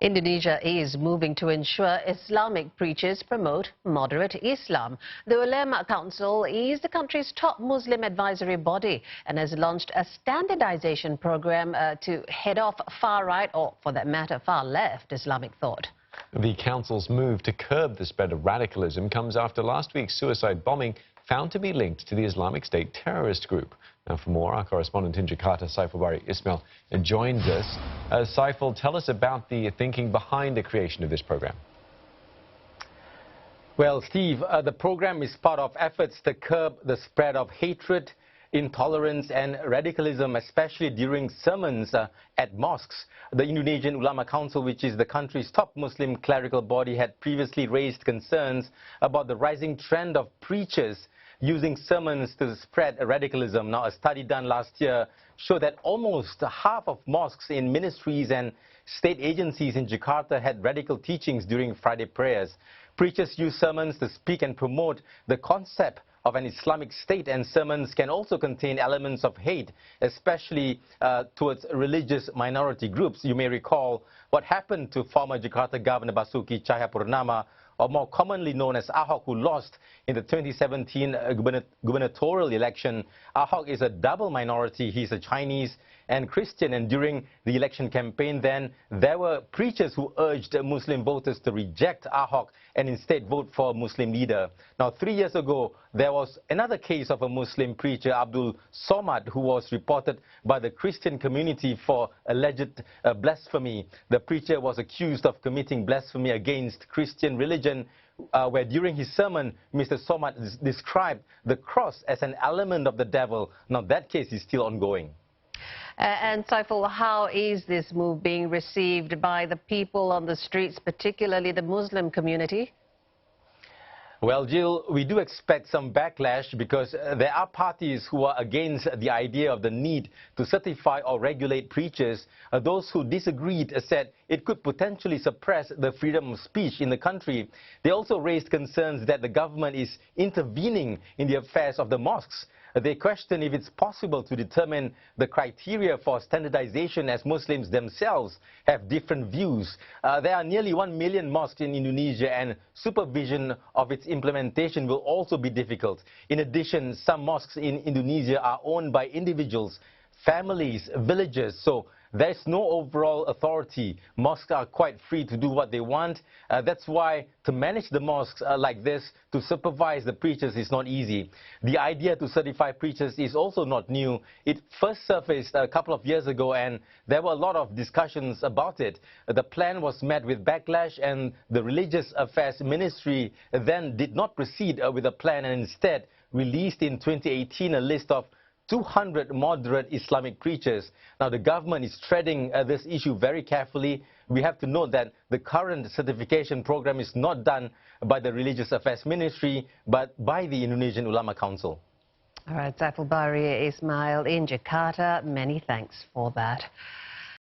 Indonesia is moving to ensure Islamic preachers promote moderate Islam. The Ulema Council is the country's top Muslim advisory body and has launched a standardisation program to head off far-right, or for that matter, far-left Islamic thought. The council's move to curb the spread of radicalism comes after last week's suicide bombing found to be linked to the Islamic State terrorist group. Now, for more, our correspondent in Jakarta, Saiful Ismail, joins us. Saiful, tell us about the thinking behind the creation of this program. Well, Steve, the program is part of efforts to curb the spread of hatred, intolerance and radicalism, especially during sermons at mosques. The Indonesian Ulema Council, which is the country's top Muslim clerical body, had previously raised concerns about the rising trend of preachers using sermons to spread radicalism. Now, a study done last year showed that almost half of mosques in ministries and state agencies in Jakarta had radical teachings during Friday prayers. Preachers use sermons to speak and promote the concept of an Islamic State, and sermons can also contain elements of hate, especially towards religious minority groups. You may recall what happened to former Jakarta Governor Basuki Cahayapurnama, or more commonly known as Ahok, who lost in the 2017 gubernatorial election. Ahok is a double minority. He's a Chinese and Christian, and during the election campaign then, there were preachers who urged Muslim voters to reject Ahok and instead vote for a Muslim leader. Now, 3 years ago, there was another case of a Muslim preacher, Abdul Somad, who was reported by the Christian community for alleged blasphemy. The preacher was accused of committing blasphemy against Christian religion, where during his sermon, Mr. Somad described the cross as an element of the devil. Now, that case is still ongoing. And Saiful, how is this move being received by the people on the streets, particularly the Muslim community? Well, Jill, we do expect some backlash because there are parties who are against the idea of the need to certify or regulate preachers. Those who disagreed said it could potentially suppress the freedom of speech in the country. They also raised concerns that the government is intervening in the affairs of the mosques. They question if it's possible to determine the criteria for standardization, as Muslims themselves have different views. There are nearly 1 million mosques in Indonesia, and supervision of its implementation will also be difficult. In addition, some mosques in Indonesia are owned by individuals, families, villages, so there's no overall authority. Mosques are quite free to do what they want. That's why to manage the mosques like this, to supervise the preachers, is not easy. The idea to certify preachers is also not new. It first surfaced a couple of years ago, and there were a lot of discussions about it. The plan was met with backlash, and the Religious Affairs Ministry then did not proceed with the plan, and instead released in 2018 a list of 200 moderate Islamic preachers. Now, the government is treading this issue very carefully. We have to note that the current certification program is not done by the Religious Affairs Ministry, but by the Indonesian Ulema Council. All right, Saiful Ismail in Jakarta, many thanks for that.